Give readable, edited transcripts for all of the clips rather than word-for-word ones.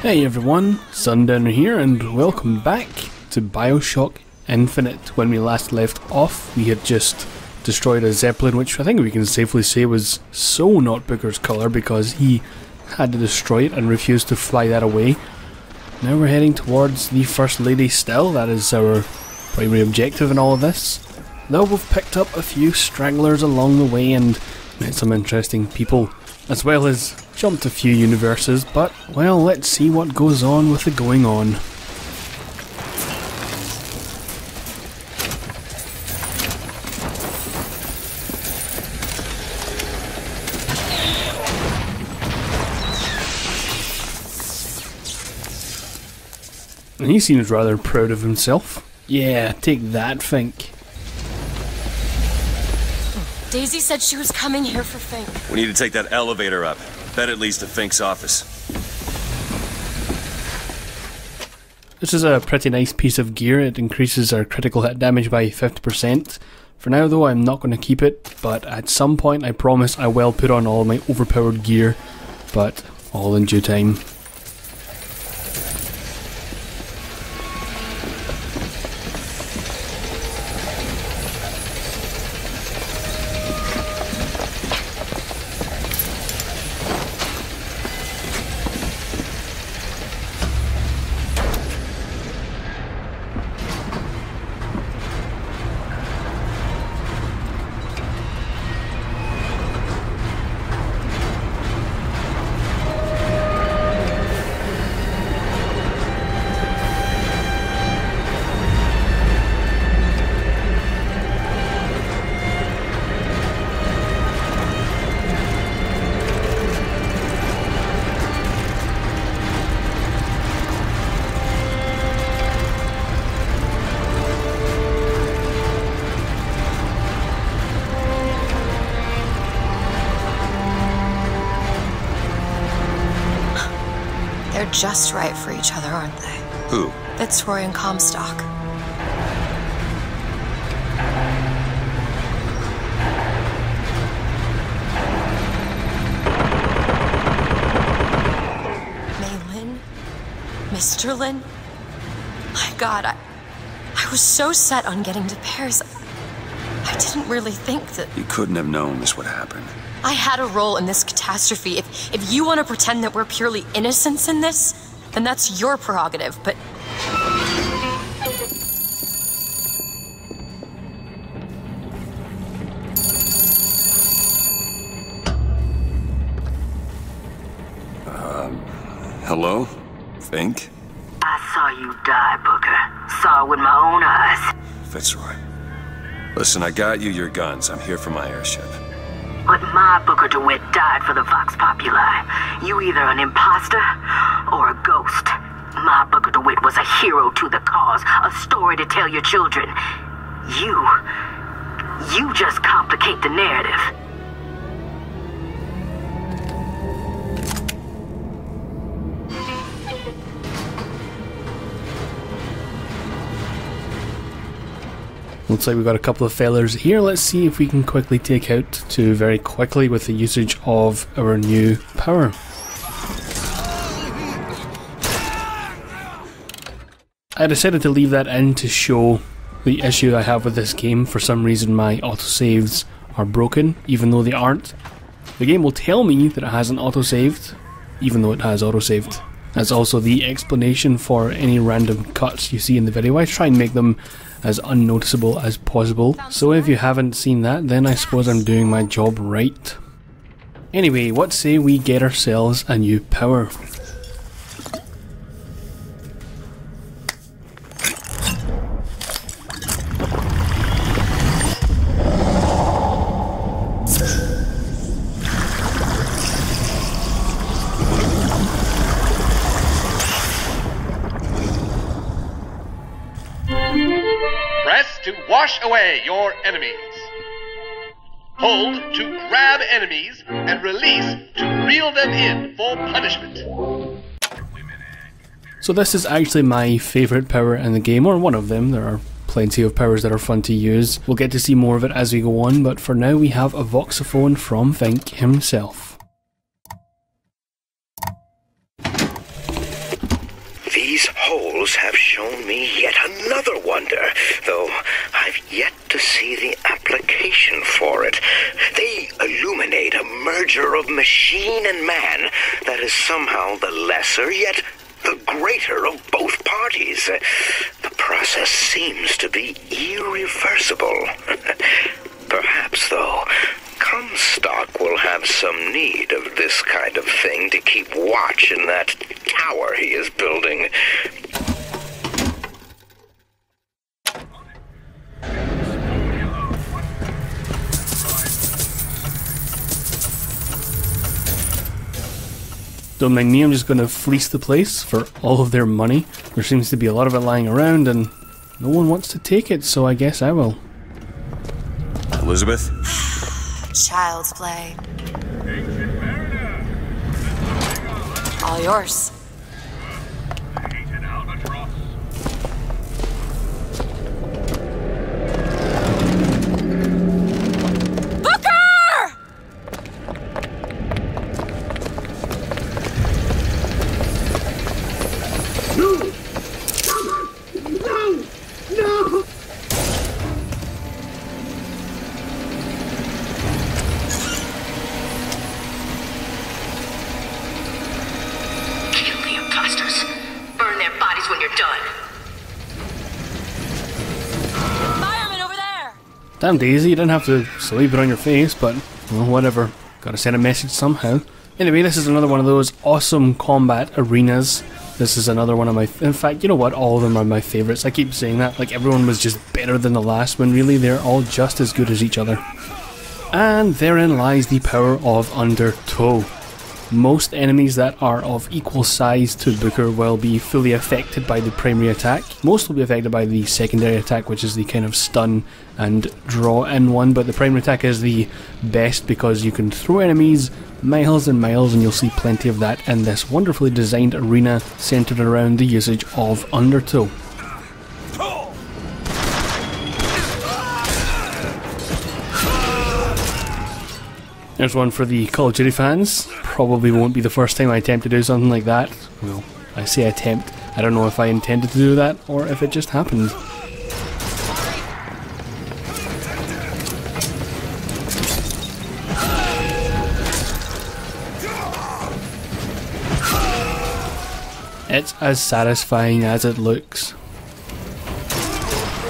Hey everyone, Sundowner here and welcome back to BioShock Infinite. When we last left off, we had just destroyed a Zeppelin, which I think we can safely say was so not Booker's colour because he had to destroy it and refused to fly that away. Now we're heading towards the First Lady still, that is our primary objective in all of this. Though we've picked up a few stragglers along the way and met some interesting people, as well as jumped a few universes, but, well, let's see what goes on with the going on. And he seems rather proud of himself. Yeah, take that, Fink. Daisy said she was coming here for Fink. We need to take that elevator up. Bet it leads to Fink's office. This is a pretty nice piece of gear. It increases our critical hit damage by 50%. For now though, I'm not going to keep it, but at some point I promise I will put on all my overpowered gear, but all in due time. They're just right for each other, aren't they? Who? Fitzroy and Comstock. Maylin? Mr. Lin? My God, I was so set on getting to Paris. I didn't really think that... You couldn't have known this would happen. I had a role in this catastrophe. If you want to pretend that we're purely innocents in this, then that's your prerogative, but... Hello? Fink? I saw you die, Booker. Saw it with my own eyes. Fitzroy. Listen, I got you your guns. I'm here for my airship. But my Booker DeWitt died for the Vox Populi. You either an imposter or a ghost. My Booker DeWitt was a hero to the cause, a story to tell your children. You just complicate the narrative. Looks like we've got a couple of failures here. Let's see if we can quickly take out two very quickly with the usage of our new power. I decided to leave that in to show the issue I have with this game. For some reason my autosaves are broken, even though they aren't. The game will tell me that it hasn't autosaved, even though it has autosaved. That's also the explanation for any random cuts you see in the video. I try and make them as unnoticeable as possible, so if you haven't seen that, then I suppose I'm doing my job right. Anyway, what say we get ourselves a new power? Press to wash away your enemies. Hold to grab enemies and release to reel them in for punishment. So this is actually my favourite power in the game, or one of them. There are plenty of powers that are fun to use. We'll get to see more of it as we go on, but for now we have a voxophone from Fink himself. These holes have shown me yet another wonder, though I've yet to see the application for it. They illuminate a merger of machine and man that is somehow the lesser, yet the greater of both parties. The process seems to be irreversible. Perhaps, though, Comstock will have some need of this kind of thing to keep watch in that tower he is building. Don't mind me, I'm just going to fleece the place for all of their money. There seems to be a lot of it lying around and no one wants to take it, so I guess I will. Elizabeth? Child's play. All yours. Damn Daisy, you didn't have to sleep it on your face, but well, whatever. Gotta send a message somehow. Anyway, this is another one of those awesome combat arenas. This is another one of my... In fact, you know what? All of them are my favourites. I keep saying that. Like, everyone was just better than the last one, really. They're all just as good as each other. And therein lies the power of Undertow. Most enemies that are of equal size to Booker will be fully affected by the primary attack. Most will be affected by the secondary attack, which is the kind of stun and draw in one, but the primary attack is the best because you can throw enemies miles and miles, and you'll see plenty of that in this wonderfully designed arena centered around the usage of Undertow. There's one for the Call of Duty fans. Probably won't be the first time I attempt to do something like that. Well, I say attempt. I don't know if I intended to do that or if it just happened. It's as satisfying as it looks.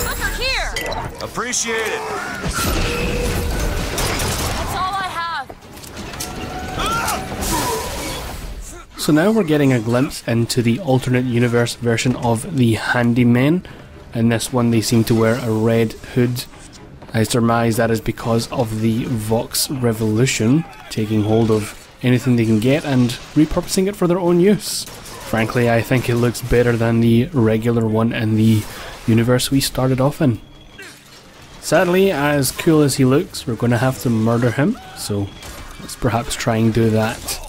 Booker, here! Appreciate it. So now we're getting a glimpse into the alternate universe version of the Handymen. In this one they seem to wear a red hood. I surmise that is because of the Vox Revolution, taking hold of anything they can get and repurposing it for their own use. Frankly, I think it looks better than the regular one in the universe we started off in. Sadly, as cool as he looks, we're going to have to murder him, so let's perhaps try and do that.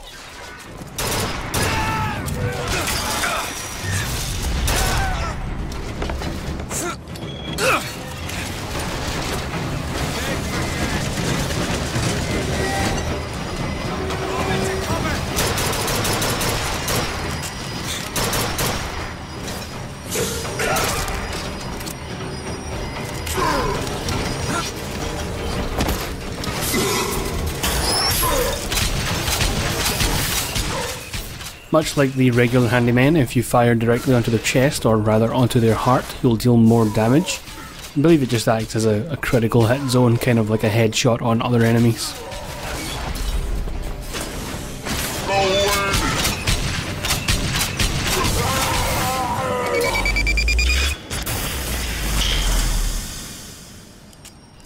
Much like the regular handyman, if you fire directly onto their chest, or rather onto their heart, you'll deal more damage. I believe it just acts as a critical hit zone, kind of like a headshot on other enemies.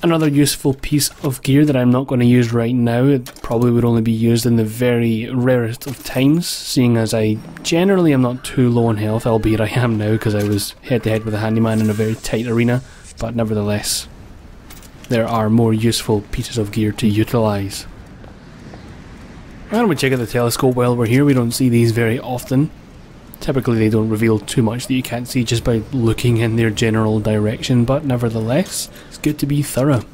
Another useful piece of gear that I'm not going to use right now, it probably would only be used in the very rarest of times, seeing as I generally am not too low on health, albeit I am now because I was head to head with a handyman in a very tight arena, but nevertheless, there are more useful pieces of gear to utilise. And we check out the telescope while we're here. We don't see these very often. Typically they don't reveal too much that you can't see just by looking in their general direction, but nevertheless, it's good to be thorough.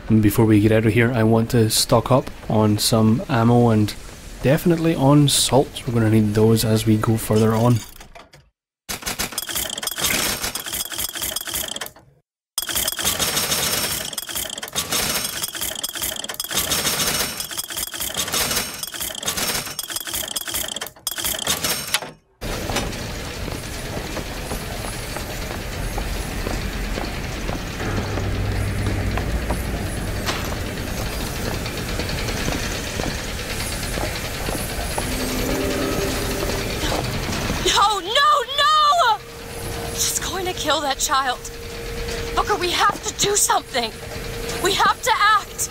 And before we get out of here, I want to stock up on some ammo and definitely on salts. We're going to need those as we go further on. Kill that child. Booker, we have to do something. We have to act.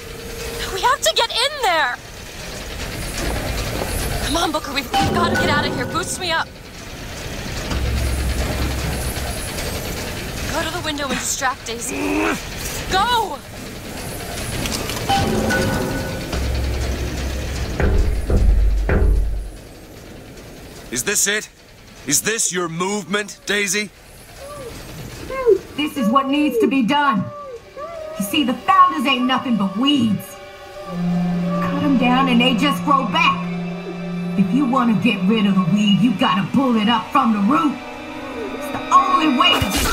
We have to get in there. Come on, Booker, we've got to get out of here. Boost me up. Go to the window and distract Daisy. Go! Is this it? Is this your movement, Daisy? This is what needs to be done. You see, the founders ain't nothing but weeds. Cut them down and they just grow back. If you want to get rid of the weed, you gotta pull it up from the root. It's the only way to get...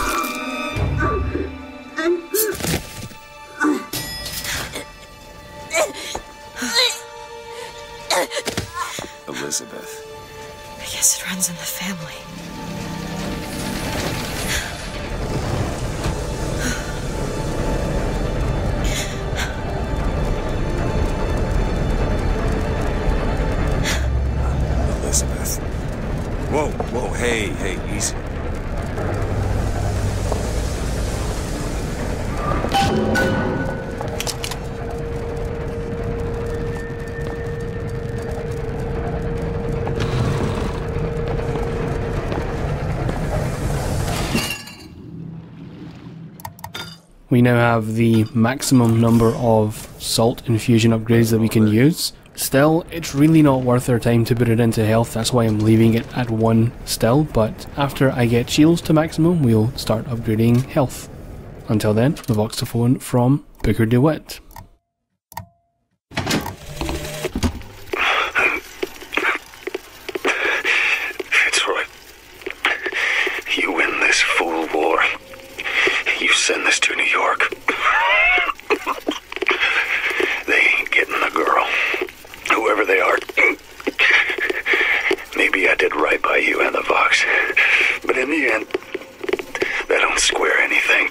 Elizabeth. I guess it runs in the family. Elizabeth. Whoa, whoa, hey, easy. We now have the maximum number of salt infusion upgrades that we can use. Still, it's really not worth our time to put it into health, that's why I'm leaving it at 1 still, but after I get shields to maximum, we'll start upgrading health. Until then, the voxophone from Booker DeWitt. Fitzroy, you win this fool war. You send this to New York. They ain't getting the girl. Whoever they are. Maybe I did right by you and the Vox. But in the end, that don't square anything.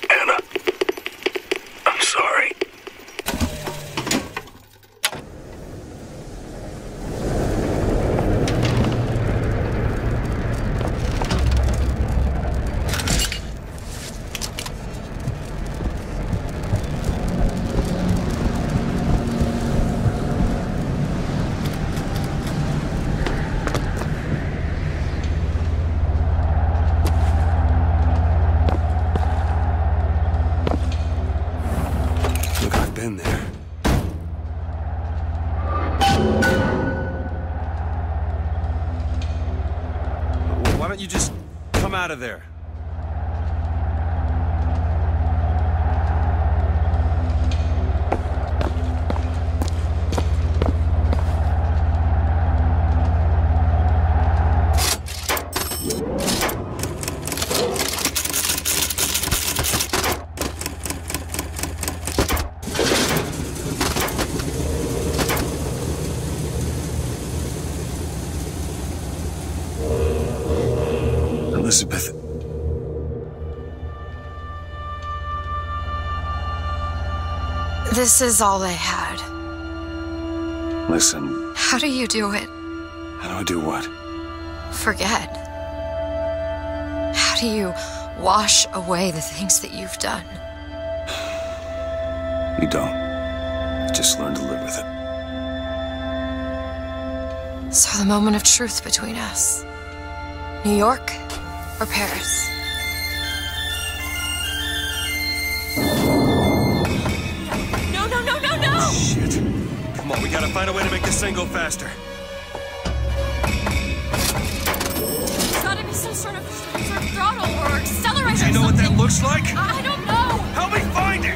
Anna, I'm sorry. In there. Why don't you just come out of there? Elizabeth. This is all I had. Listen. How do you do it? How do I do what? Forget. How do you wash away the things that you've done? You don't. You just learn to live with it. So the moment of truth between us. New York or Paris? No! Shit. Come on, we gotta find a way to make this thing go faster. There's gotta be some sort of throttle or accelerator. Do you know what that looks like? I don't know. Help me find it!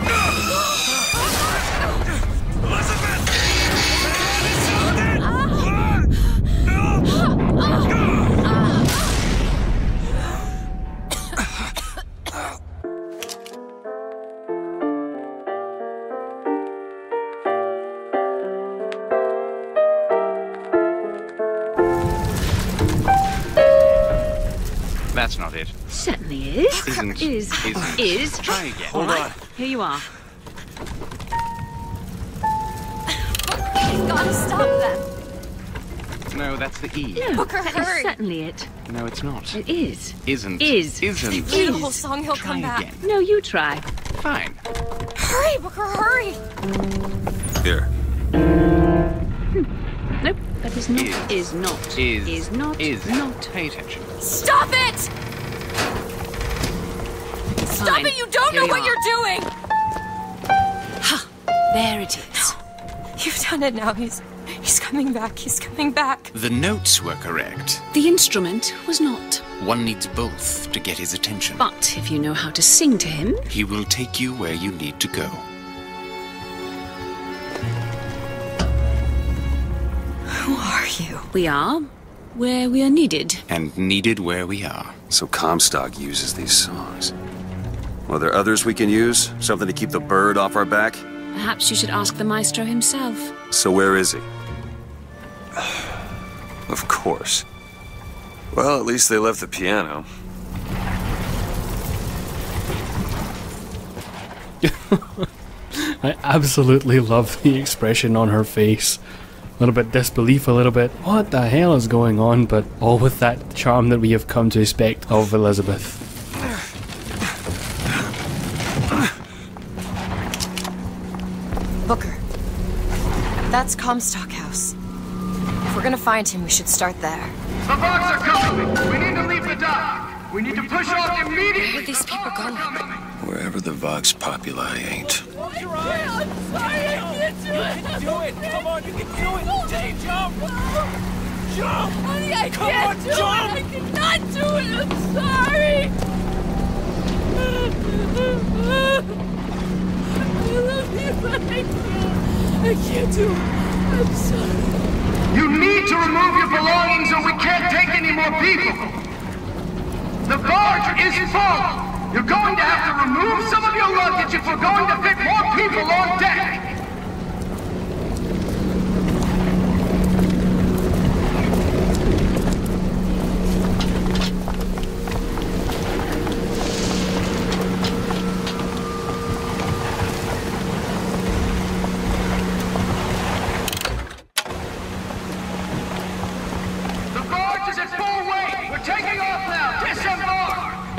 That's not it. Certainly is. Isn't. Is. Try again. Hold on. Here you are. You've got to stop them. No, that's the E. No, Booker, that hurry. is certainly it. No, it's not. It is. Isn't. Is. Isn't. Play the whole song, he'll Try come back. again. No, you try. Fine. Hurry, Booker, hurry. Here. Nope, that is not. Is not. Is not. Is not. Pay attention. Stop it! Stop Fine. it! You don't Here know you what are. you're doing! Ha! There it is. You've done it now. He's coming back. He's coming back. The notes were correct. The instrument was not. One needs both to get his attention. But if you know how to sing to him, He will take you where you need to go. Who are you? we are where we are needed. And needed where we are. So Comstock uses these songs. Well, there others we can use? Something to keep the bird off our back? Perhaps you should ask the maestro himself. So where is he? Of course. Well, at least they left the piano. I absolutely love the expression on her face. A little bit disbelief, a little bit, what the hell is going on? But all with that charm that we have come to expect of Elizabeth. Booker. That's Comstock House. If we're gonna find him, we should start there. The Vox are coming! We need to leave the dock! We need to push off immediately! Where are these people going? Wherever the Vox Populi ain't. I'm sorry, I can't do it! You can do it! Come on, you can do it! Jay, jump! Jump! Honey, I can't do it! I cannot do it! I'm sorry! I love you, but I can't do it! I'm sorry. You need to remove your belongings or we can't take any more people! The barge is full! You're going to have to remove some of your luggage if we're going to fit more people on deck! The barge is at full weight! We're taking off now! Disembark!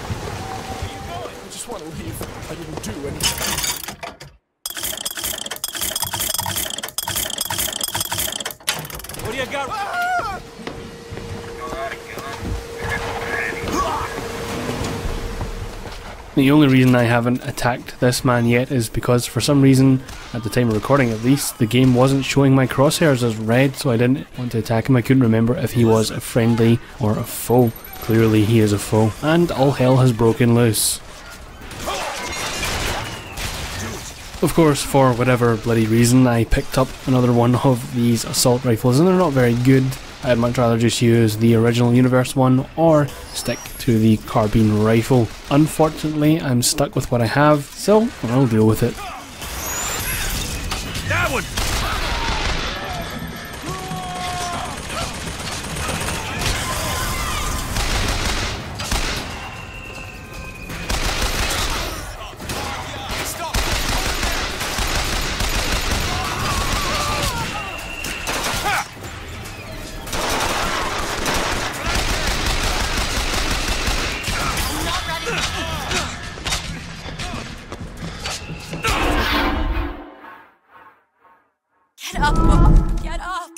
I just want to leave. I didn't do anything. What do you got? The only reason I haven't attacked this man yet is because for some reason, at the time of recording at least, the game wasn't showing my crosshairs as red, so I didn't want to attack him. I couldn't remember if he was a friendly or a foe. Clearly he is a foe. And all hell has broken loose. Of course, for whatever bloody reason, I picked up another one of these assault rifles, and they're not very good. I'd much rather just use the original Universe one or stick to the carbine rifle. Unfortunately, I'm stuck with what I have, so I'll deal with it. That one! Get up, Booker. Get up.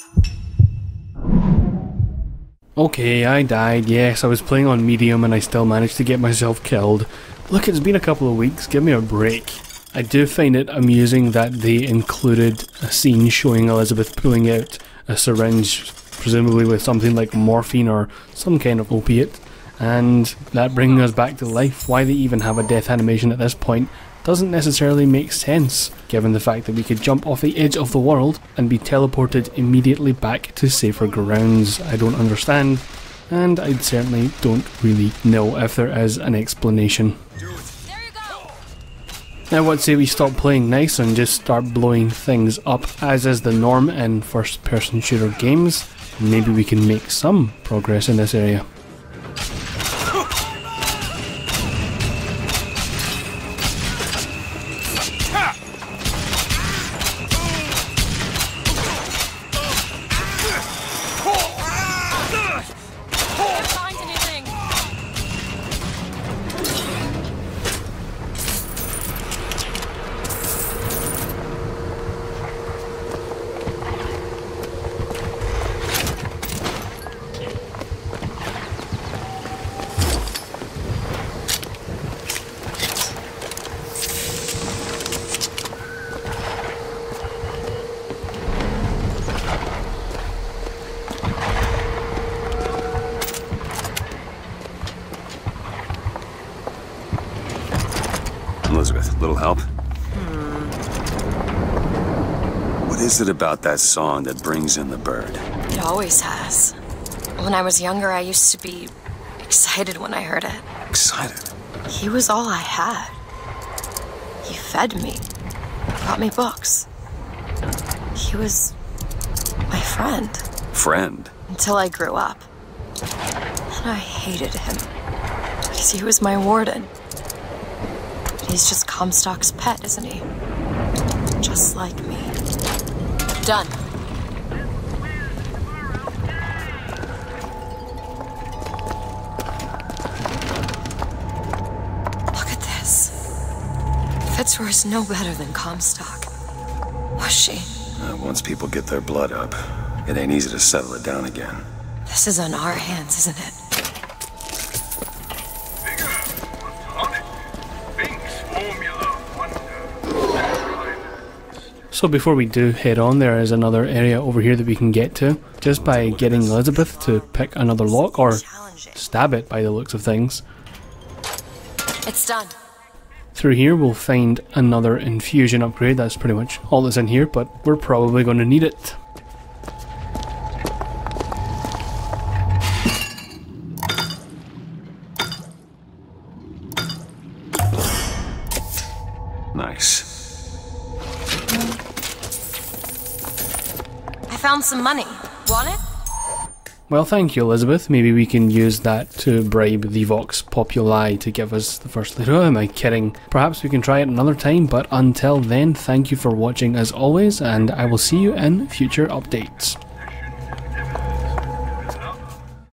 Okay, I died. Yes, I was playing on medium and I still managed to get myself killed. Look, it's been a couple of weeks. Give me a break. I do find it amusing that they included a scene showing Elizabeth pulling out a syringe, presumably with something like morphine or some kind of opiate, and that bringing us back to life. Why they even have a death animation at this point doesn't necessarily make sense, given the fact that we could jump off the edge of the world and be teleported immediately back to safer grounds. I don't understand, and I certainly don't really know if there is an explanation. Now what say we stop playing nice and just start blowing things up, as is the norm in first person shooter games. Maybe we can make some progress in this area. Elizabeth, little help? What is it about that song that brings in the bird? It always has. When I was younger, I used to be excited when I heard it. Excited? He was all I had. He fed me, brought me books. He was my friend. Friend? Until I grew up. And I hated him. Because he was my warden. But he's just Comstock's pet, isn't he? Just like me. Done. Look at this. Fitzroy's no better than Comstock. Was she? Once people get their blood up, it ain't easy to settle it down again. This is on our hands, isn't it? So before we do head on, there is another area over here that we can get to, just by getting Elizabeth to pick another lock, or stab it by the looks of things. It's done. Through here we'll find another infusion upgrade. That's pretty much all that's in here, but we're probably going to need it. Nice. I found some money. Want it? Well, thank you, Elizabeth. Maybe we can use that to bribe the Vox Populi to give us the first loot. Oh, am I kidding? Perhaps we can try it another time, but until then, thank you for watching as always, and I will see you in future updates.